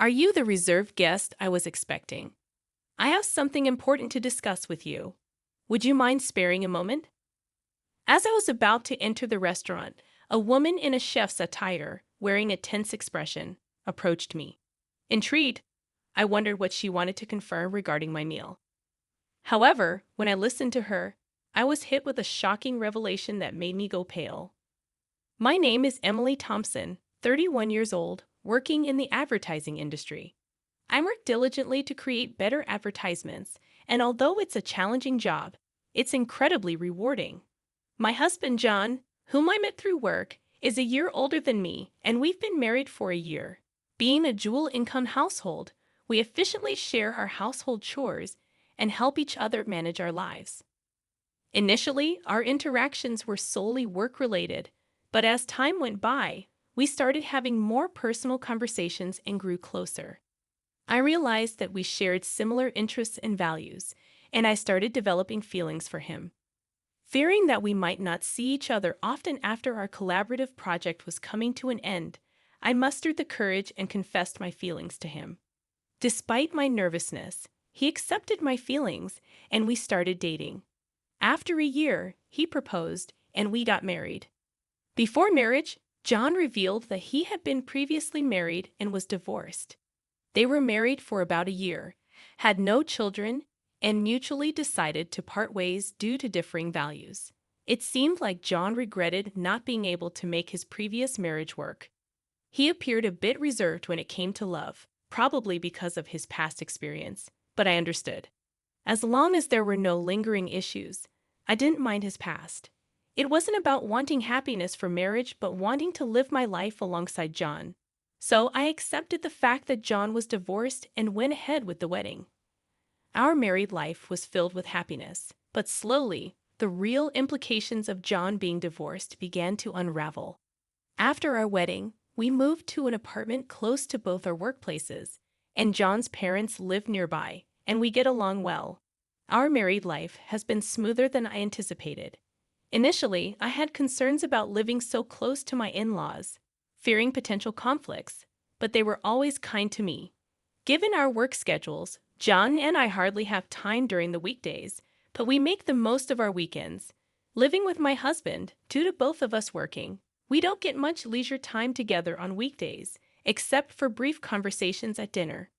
Are you the reserved guest I was expecting? I have something important to discuss with you. Would you mind sparing a moment? As I was about to enter the restaurant, a woman in a chef's attire, wearing a tense expression, approached me. Intrigued, I wondered what she wanted to confirm regarding my meal. However, when I listened to her, I was hit with a shocking revelation that made me go pale. My name is Emily Thompson, 31 years old, working in the advertising industry. I work diligently to create better advertisements, and although it's a challenging job, it's incredibly rewarding. My husband, John, whom I met through work, is a year older than me, and we've been married for a year. Being a dual income household, we efficiently share our household chores and help each other manage our lives. Initially, our interactions were solely work related, but as time went by, we started having more personal conversations and grew closer. I realized that we shared similar interests and values, and I started developing feelings for him. Fearing that we might not see each other often after our collaborative project was coming to an end, I mustered the courage and confessed my feelings to him. Despite my nervousness, he accepted my feelings, and we started dating. After a year, he proposed, and we got married. Before marriage, John revealed that he had been previously married and was divorced. They were married for about a year, had no children, and mutually decided to part ways due to differing values. It seemed like John regretted not being able to make his previous marriage work. He appeared a bit reserved when it came to love, probably because of his past experience, but I understood. As long as there were no lingering issues, I didn't mind his past. It wasn't about wanting happiness for marriage, but wanting to live my life alongside John. So I accepted the fact that John was divorced and went ahead with the wedding. Our married life was filled with happiness, but slowly, the real implications of John being divorced began to unravel. After our wedding, we moved to an apartment close to both our workplaces, and John's parents live nearby, and we get along well. Our married life has been smoother than I anticipated. Initially, I had concerns about living so close to my in-laws, fearing potential conflicts, but they were always kind to me. Given our work schedules, John and I hardly have time during the weekdays, but we make the most of our weekends. Living with my husband, due to both of us working, we don't get much leisure time together on weekdays, except for brief conversations at dinner.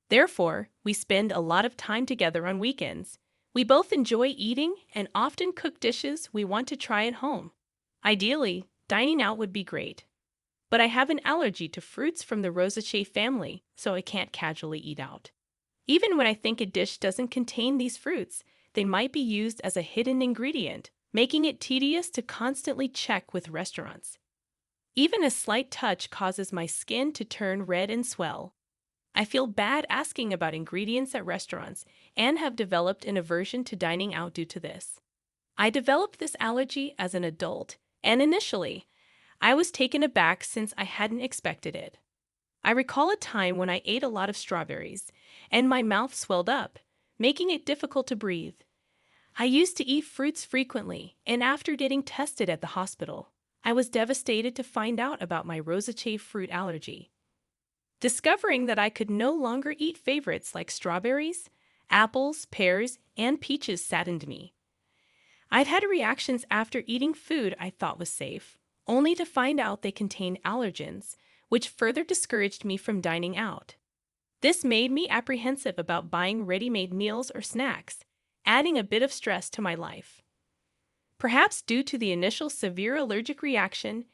Therefore, we spend a lot of time together on weekends. We both enjoy eating and often cook dishes we want to try at home. Ideally, dining out would be great. But I have an allergy to fruits from the Rosaceae family, so I can't casually eat out. Even when I think a dish doesn't contain these fruits, they might be used as a hidden ingredient, making it tedious to constantly check with restaurants. Even a slight touch causes my skin to turn red and swell. I feel bad asking about ingredients at restaurants and have developed an aversion to dining out due to this. I developed this allergy as an adult, and initially, I was taken aback since I hadn't expected it. I recall a time when I ate a lot of strawberries, and my mouth swelled up, making it difficult to breathe. I used to eat fruits frequently, and after getting tested at the hospital, I was devastated to find out about my Rosaceae fruit allergy. Discovering that I could no longer eat favorites like strawberries, apples, pears, and peaches saddened me. I'd had reactions after eating food I thought was safe, only to find out they contained allergens, which further discouraged me from dining out. This made me apprehensive about buying ready-made meals or snacks, adding a bit of stress to my life. Perhaps due to the initial severe allergic reaction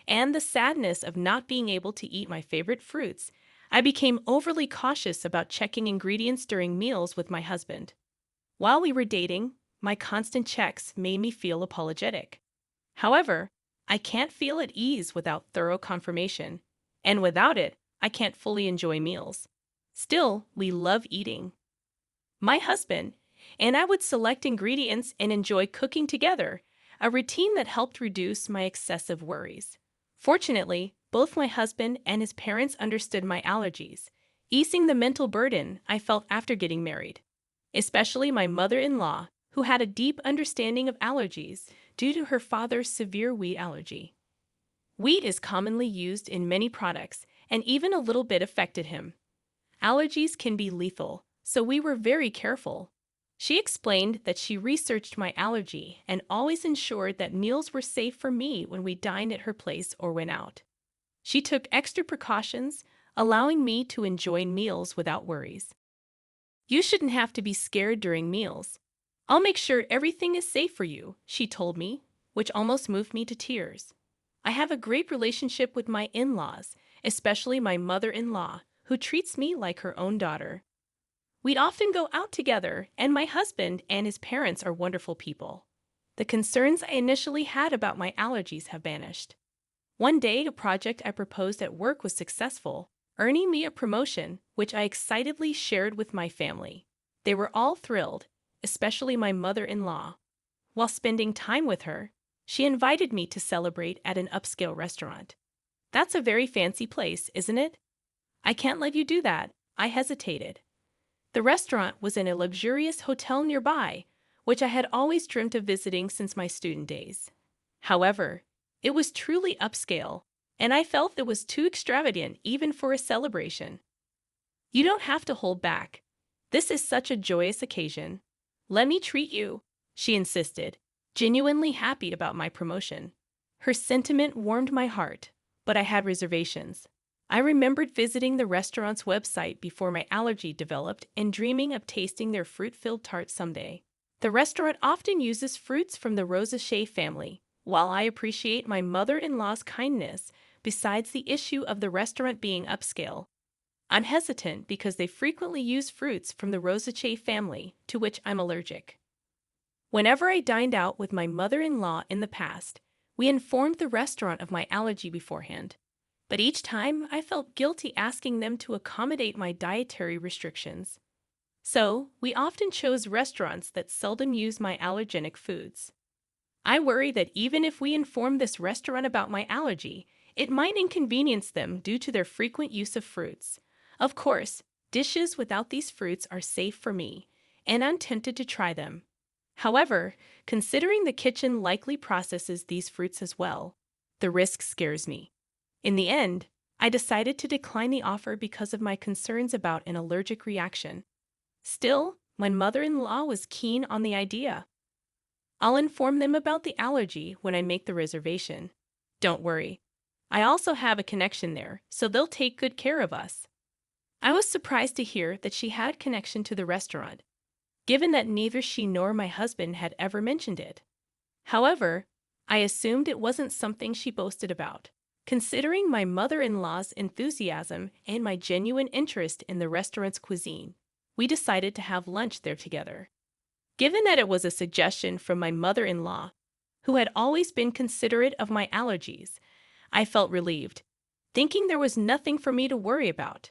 and the sadness of not being able to eat my favorite fruits, I became overly cautious about checking ingredients during meals with my husband. While we were dating, my constant checks made me feel apologetic. However, I can't feel at ease without thorough confirmation, and without it, I can't fully enjoy meals. Still, we love eating. My husband and I would select ingredients and enjoy cooking together, a routine that helped reduce my excessive worries. Fortunately, both my husband and his parents understood my allergies, easing the mental burden I felt after getting married. Especially my mother-in-law, who had a deep understanding of allergies due to her father's severe wheat allergy. Wheat is commonly used in many products, and even a little bit affected him. Allergies can be lethal, so we were very careful. She explained that she researched my allergy and always ensured that meals were safe for me when we dined at her place or went out. She took extra precautions, allowing me to enjoy meals without worries. You shouldn't have to be scared during meals. I'll make sure everything is safe for you, she told me, which almost moved me to tears. I have a great relationship with my in-laws, especially my mother-in-law, who treats me like her own daughter. We'd often go out together, and my husband and his parents are wonderful people. The concerns I initially had about my allergies have vanished. One day, a project I proposed at work was successful, earning me a promotion, which I excitedly shared with my family. They were all thrilled, especially my mother-in-law. While spending time with her, she invited me to celebrate at an upscale restaurant. That's a very fancy place, isn't it? I can't let you do that, I hesitated. The restaurant was in a luxurious hotel nearby, which I had always dreamt of visiting since my student days. However, it was truly upscale, and I felt it was too extravagant even for a celebration. You don't have to hold back. This is such a joyous occasion. Let me treat you, she insisted, genuinely happy about my promotion. Her sentiment warmed my heart, but I had reservations. I remembered visiting the restaurant's website before my allergy developed and dreaming of tasting their fruit-filled tart someday. The restaurant often uses fruits from the Rosacea family. While I appreciate my mother-in-law's kindness, besides the issue of the restaurant being upscale, I'm hesitant because they frequently use fruits from the Rosacea family, to which I'm allergic. Whenever I dined out with my mother-in-law in the past, we informed the restaurant of my allergy beforehand. But each time I felt guilty asking them to accommodate my dietary restrictions. So, we often chose restaurants that seldom use my allergenic foods. I worry that even if we inform this restaurant about my allergy, it might inconvenience them due to their frequent use of fruits. Of course, dishes without these fruits are safe for me, and I'm tempted to try them. However, considering the kitchen likely processes these fruits as well, the risk scares me. In the end, I decided to decline the offer because of my concerns about an allergic reaction. Still, my mother-in-law was keen on the idea. I'll inform them about the allergy when I make the reservation. Don't worry. I also have a connection there, so they'll take good care of us. I was surprised to hear that she had connection to the restaurant, given that neither she nor my husband had ever mentioned it. However, I assumed it wasn't something she boasted about. Considering my mother-in-law's enthusiasm and my genuine interest in the restaurant's cuisine, we decided to have lunch there together. Given that it was a suggestion from my mother-in-law, who had always been considerate of my allergies, I felt relieved, thinking there was nothing for me to worry about.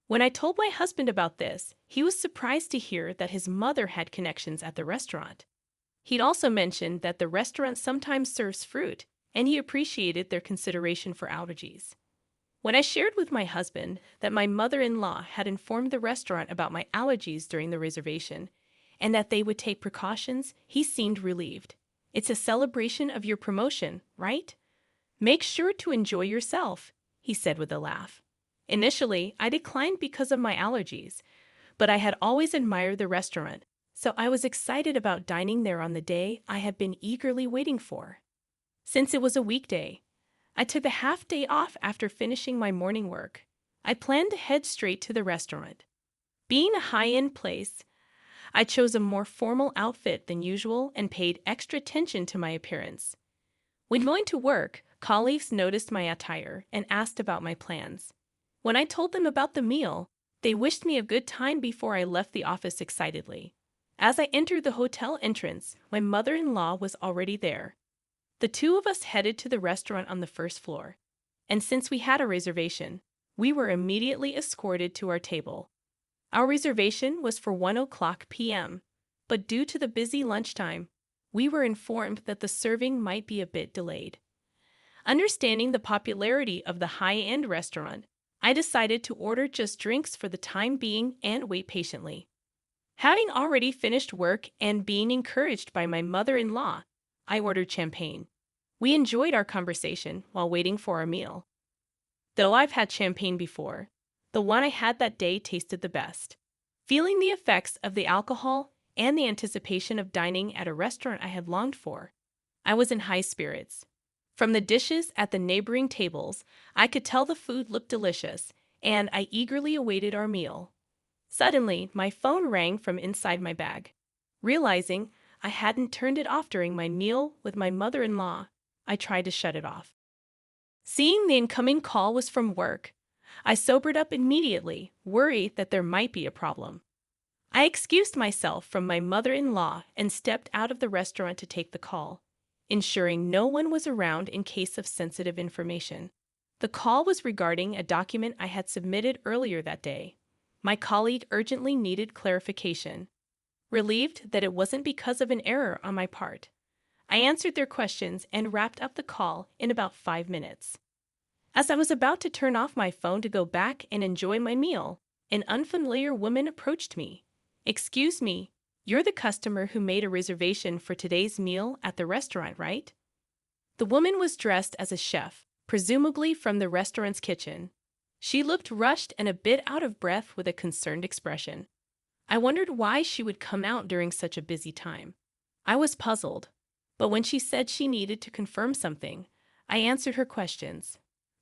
When I told my husband about this, he was surprised to hear that his mother had connections at the restaurant. He'd also mentioned that the restaurant sometimes serves fruit, and he appreciated their consideration for allergies. When I shared with my husband that my mother-in-law had informed the restaurant about my allergies during the reservation, and that they would take precautions, he seemed relieved. It's a celebration of your promotion, right? Make sure to enjoy yourself, he said with a laugh. Initially, I declined because of my allergies, but I had always admired the restaurant, so I was excited about dining there on the day I had been eagerly waiting for. Since it was a weekday, I took a half day off after finishing my morning work. I planned to head straight to the restaurant. Being a high-end place, I chose a more formal outfit than usual and paid extra attention to my appearance. When going to work, colleagues noticed my attire and asked about my plans. When I told them about the meal, they wished me a good time before I left the office excitedly. As I entered the hotel entrance, my mother-in-law was already there. The two of us headed to the restaurant on the first floor, and since we had a reservation, we were immediately escorted to our table. Our reservation was for 1:00 p.m., but due to the busy lunchtime, we were informed that the serving might be a bit delayed. Understanding the popularity of the high-end restaurant, I decided to order just drinks for the time being and wait patiently. Having already finished work and being encouraged by my mother-in-law, I ordered champagne. We enjoyed our conversation while waiting for our meal. Though I've had champagne before, the one I had that day tasted the best. Feeling the effects of the alcohol and the anticipation of dining at a restaurant I had longed for, I was in high spirits. From the dishes at the neighboring tables, I could tell the food looked delicious, and I eagerly awaited our meal. Suddenly, my phone rang from inside my bag. Realizing I hadn't turned it off during my meal with my mother-in-law, I tried to shut it off. Seeing the incoming call was from work, I sobered up immediately, worried that there might be a problem. I excused myself from my mother-in-law and stepped out of the restaurant to take the call, ensuring no one was around in case of sensitive information. The call was regarding a document I had submitted earlier that day. My colleague urgently needed clarification. Relieved that it wasn't because of an error on my part, I answered their questions and wrapped up the call in about 5 minutes. As I was about to turn off my phone to go back and enjoy my meal, an unfamiliar woman approached me. "Excuse me, you're the customer who made a reservation for today's meal at the restaurant, right?" The woman was dressed as a chef, presumably from the restaurant's kitchen. She looked rushed and a bit out of breath with a concerned expression. I wondered why she would come out during such a busy time. I was puzzled, but when she said she needed to confirm something, I answered her questions.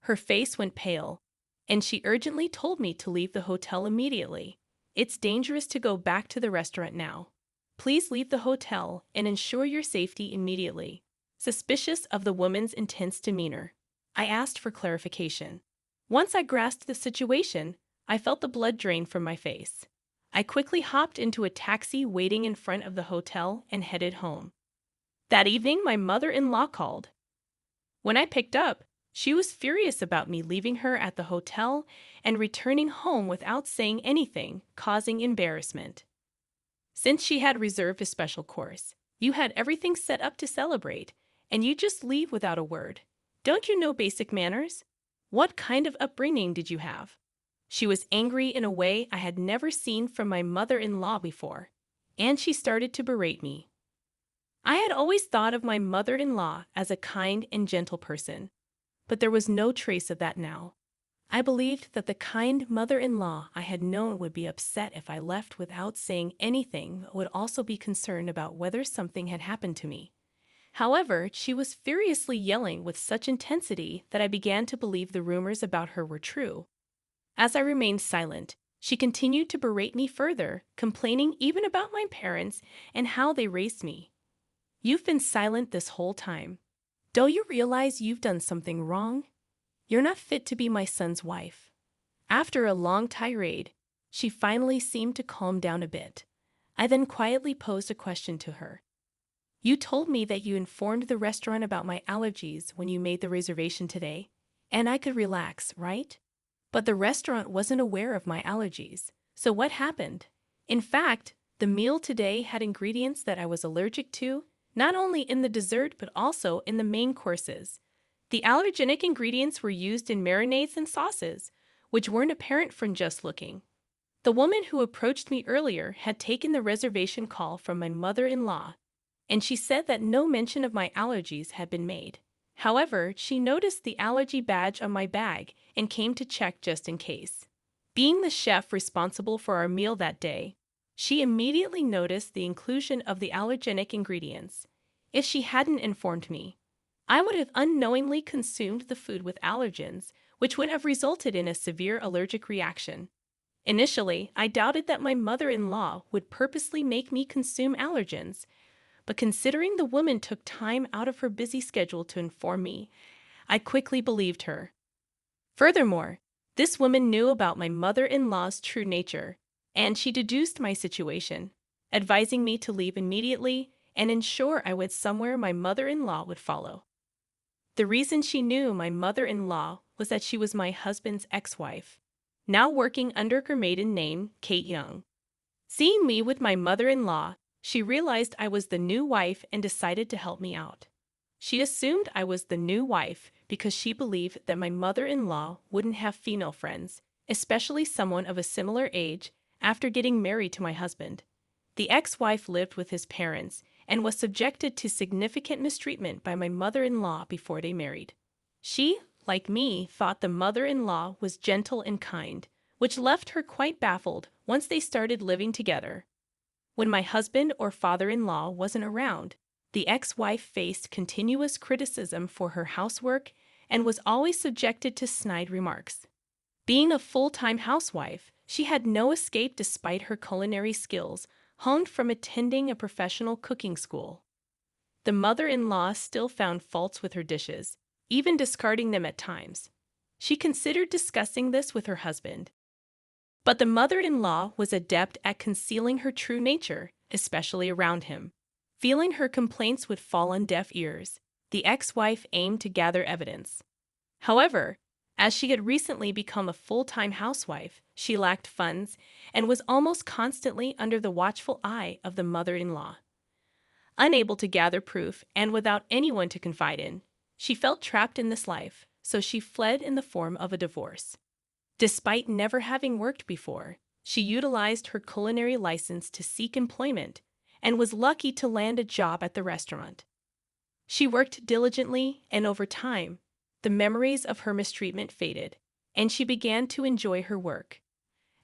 Her face went pale, and she urgently told me to leave the hotel immediately. "It's dangerous to go back to the restaurant now. Please leave the hotel and ensure your safety immediately." Suspicious of the woman's intense demeanor, I asked for clarification. Once I grasped the situation, I felt the blood drain from my face. I quickly hopped into a taxi waiting in front of the hotel and headed home. That evening, my mother-in-law called. When I picked up, she was furious about me leaving her at the hotel and returning home without saying anything, causing embarrassment. "Since she had reserved a special course, you had everything set up to celebrate, and you just leave without a word. Don't you know basic manners? What kind of upbringing did you have?" She was angry in a way I had never seen from my mother-in-law before, and she started to berate me. I had always thought of my mother-in-law as a kind and gentle person, but there was no trace of that now. I believed that the kind mother-in-law I had known would be upset if I left without saying anything, but would also be concerned about whether something had happened to me. However, she was furiously yelling with such intensity that I began to believe the rumors about her were true. As I remained silent, she continued to berate me further, complaining even about my parents and how they raised me. "You've been silent this whole time. Don't you realize you've done something wrong? You're not fit to be my son's wife." After a long tirade, she finally seemed to calm down a bit. I then quietly posed a question to her. "You told me that you informed the restaurant about my allergies when you made the reservation today, and I could relax, right? But the restaurant wasn't aware of my allergies, so what happened? In fact, the meal today had ingredients that I was allergic to, not only in the dessert but also in the main courses. The allergenic ingredients were used in marinades and sauces, which weren't apparent from just looking." The woman who approached me earlier had taken the reservation call from my mother-in-law, and she said that no mention of my allergies had been made. However, she noticed the allergy badge on my bag and came to check just in case. Being the chef responsible for our meal that day, she immediately noticed the inclusion of the allergenic ingredients. If she hadn't informed me, I would have unknowingly consumed the food with allergens, which would have resulted in a severe allergic reaction. Initially, I doubted that my mother-in-law would purposely make me consume allergens, but considering the woman took time out of her busy schedule to inform me, I quickly believed her. Furthermore, this woman knew about my mother-in-law's true nature, and she deduced my situation, advising me to leave immediately and ensure I went somewhere my mother-in-law would follow. The reason she knew my mother-in-law was that she was my husband's ex-wife, now working under her maiden name, Kate Young. Seeing me with my mother-in-law, she realized I was the new wife and decided to help me out. She assumed I was the new wife because she believed that my mother-in-law wouldn't have female friends, especially someone of a similar age, after getting married to my husband. The ex-wife lived with his parents and was subjected to significant mistreatment by my mother-in-law before they married. She, like me, thought the mother-in-law was gentle and kind, which left her quite baffled once they started living together. When my husband or father-in-law wasn't around, the ex-wife faced continuous criticism for her housework and was always subjected to snide remarks. Being a full-time housewife, she had no escape despite her culinary skills, honed from attending a professional cooking school. The mother-in-law still found faults with her dishes, even discarding them at times. She considered discussing this with her husband. But the mother-in-law was adept at concealing her true nature, especially around him. Feeling her complaints would fall on deaf ears, the ex-wife aimed to gather evidence. However, as she had recently become a full-time housewife, she lacked funds and was almost constantly under the watchful eye of the mother-in-law. Unable to gather proof and without anyone to confide in, she felt trapped in this life, so she fled in the form of a divorce. Despite never having worked before, she utilized her culinary license to seek employment and was lucky to land a job at the restaurant. She worked diligently, and over time, the memories of her mistreatment faded, and she began to enjoy her work.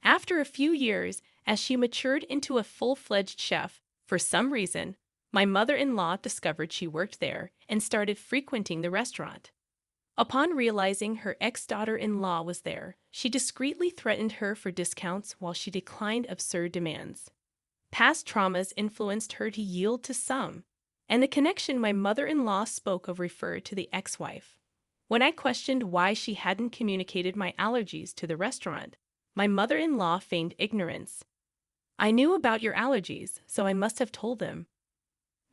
After a few years, as she matured into a full-fledged chef, for some reason, my mother-in-law discovered she worked there and started frequenting the restaurant. Upon realizing her ex-daughter-in-law was there, she discreetly threatened her for discounts while she declined absurd demands. Past traumas influenced her to yield to some, and the connection my mother-in-law spoke of referred to the ex-wife. When I questioned why she hadn't communicated my allergies to the restaurant, my mother-in-law feigned ignorance. "I knew about your allergies, so I must have told them."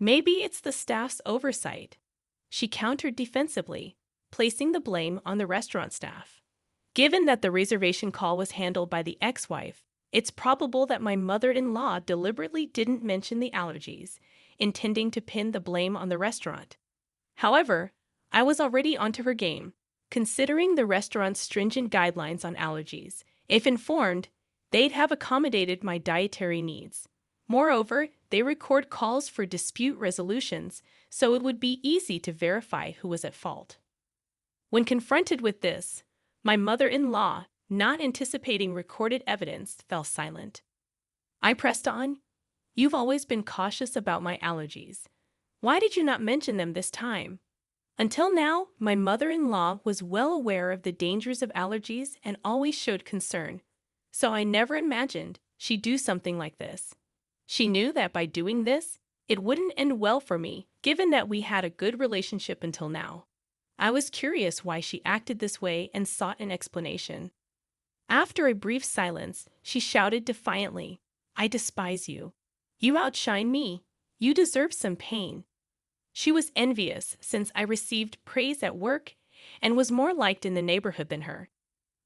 "Maybe it's the staff's oversight," she countered defensively, placing the blame on the restaurant staff. Given that the reservation call was handled by the ex-wife, it's probable that my mother-in-law deliberately didn't mention the allergies, intending to pin the blame on the restaurant. However, I was already onto her game, considering the restaurant's stringent guidelines on allergies. If informed, they'd have accommodated my dietary needs. Moreover, they record calls for dispute resolutions, so it would be easy to verify who was at fault. When confronted with this, my mother-in-law, not anticipating recorded evidence, fell silent. I pressed on. "You've always been cautious about my allergies. Why did you not mention them this time?" Until now, my mother-in-law was well aware of the dangers of allergies and always showed concern, so I never imagined she'd do something like this. She knew that by doing this, it wouldn't end well for me, given that we had a good relationship until now. I was curious why she acted this way and sought an explanation. After a brief silence, she shouted defiantly, "I despise you. You outshine me. You deserve some pain." She was envious since I received praise at work and was more liked in the neighborhood than her.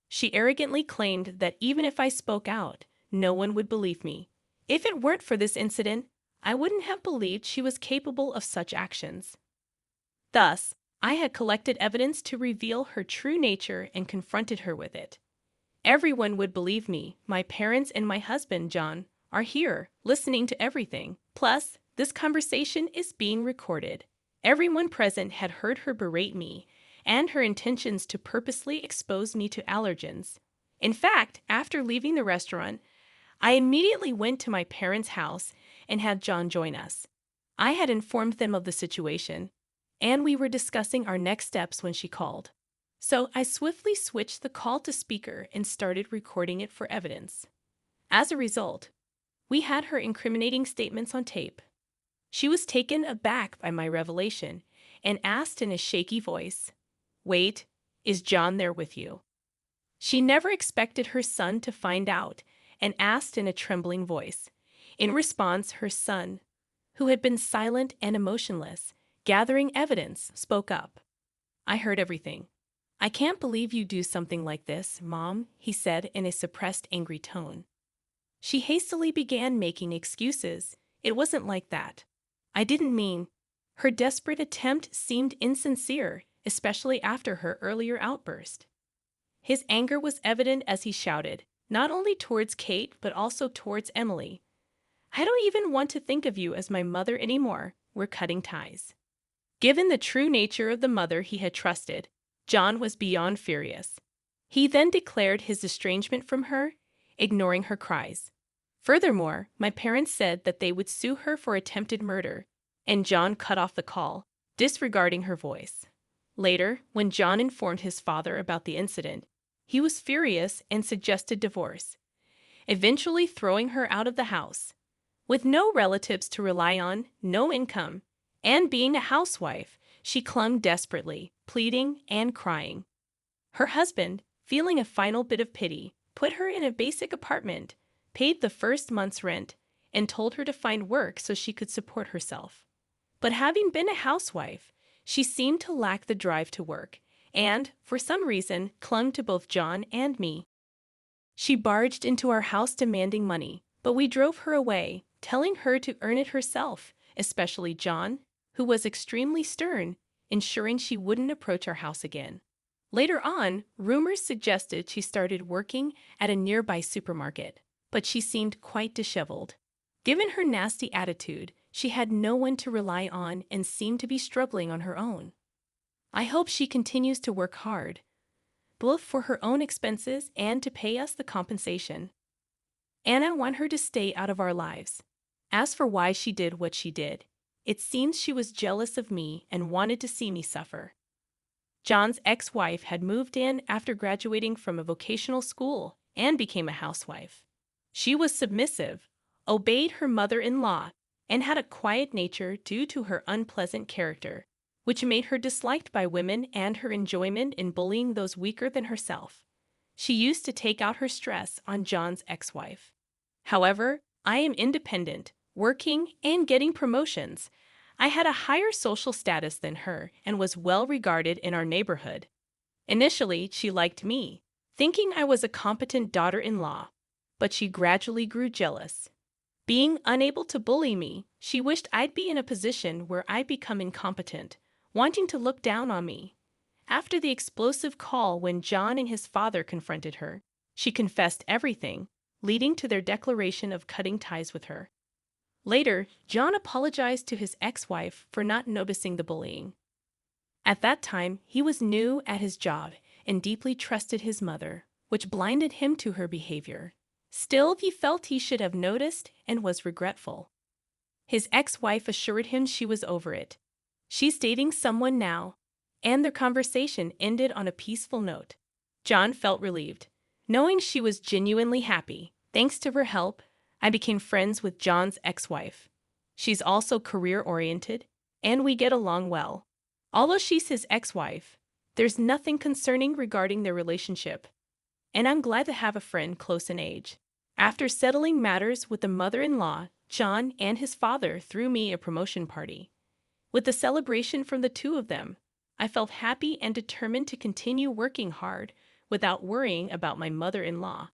She arrogantly claimed that even if I spoke out, no one would believe me. If it weren't for this incident, I wouldn't have believed she was capable of such actions. Thus, I had collected evidence to reveal her true nature and confronted her with it. Everyone would believe me. My parents and my husband, John, are here, listening to everything. Plus, this conversation is being recorded. Everyone present had heard her berate me and her intentions to purposely expose me to allergens. In fact, after leaving the restaurant, I immediately went to my parents' house and had John join us. I had informed them of the situation, and we were discussing our next steps when she called. So I swiftly switched the call to speaker and started recording it for evidence. As a result, we had her incriminating statements on tape. She was taken aback by my revelation and asked in a shaky voice, "Wait, is John there with you?" She never expected her son to find out and asked in a trembling voice. In response, her son, who had been silent and emotionless, gathering evidence, spoke up. "I heard everything. I can't believe you do something like this, Mom," he said in a suppressed, angry tone. She hastily began making excuses. "It wasn't like that. I didn't mean." Her desperate attempt seemed insincere, especially after her earlier outburst. His anger was evident as he shouted, not only towards Kate, but also towards Emily. "I don't even want to think of you as my mother anymore. We're cutting ties." Given the true nature of the mother he had trusted, John was beyond furious. He then declared his estrangement from her, ignoring her cries. Furthermore, my parents said that they would sue her for attempted murder, and John cut off the call, disregarding her voice. Later, when John informed his father about the incident, he was furious and suggested divorce, eventually throwing her out of the house. With no relatives to rely on, no income, and being a housewife, she clung desperately, pleading and crying. Her husband, feeling a final bit of pity, put her in a basic apartment, paid the first month's rent, and told her to find work so she could support herself. But having been a housewife, she seemed to lack the drive to work, and, for some reason, clung to both John and me. She barged into our house demanding money, but we drove her away, telling her to earn it herself, especially John, who was extremely stern, ensuring she wouldn't approach our house again. Later on, rumors suggested she started working at a nearby supermarket, but she seemed quite disheveled. Given her nasty attitude, she had no one to rely on and seemed to be struggling on her own. I hope she continues to work hard, both for her own expenses and to pay us the compensation. And I want her to stay out of our lives. As for why she did what she did, it seems she was jealous of me and wanted to see me suffer. John's ex-wife had moved in after graduating from a vocational school and became a housewife. She was submissive, obeyed her mother-in-law, and had a quiet nature due to her unpleasant character, which made her disliked by women and her enjoyment in bullying those weaker than herself. She used to take out her stress on John's ex-wife. However, I am independent, working, and getting promotions. I had a higher social status than her and was well regarded in our neighborhood. Initially, she liked me, thinking I was a competent daughter-in-law, but she gradually grew jealous. Being unable to bully me, she wished I'd be in a position where I'd become incompetent, wanting to look down on me. After the explosive call when John and his father confronted her, she confessed everything, leading to their declaration of cutting ties with her. Later, John apologized to his ex-wife for not noticing the bullying. At that time, he was new at his job and deeply trusted his mother, which blinded him to her behavior. Still, he felt he should have noticed and was regretful. His ex-wife assured him she was over it. She's dating someone now, and their conversation ended on a peaceful note. John felt relieved, knowing she was genuinely happy. Thanks to her help, I became friends with John's ex-wife. She's also career-oriented, and we get along well. Although she's his ex-wife, there's nothing concerning regarding their relationship, and I'm glad to have a friend close in age. After settling matters with the mother-in-law, John and his father threw me a promotion party. With the celebration from the two of them, I felt happy and determined to continue working hard without worrying about my mother-in-law.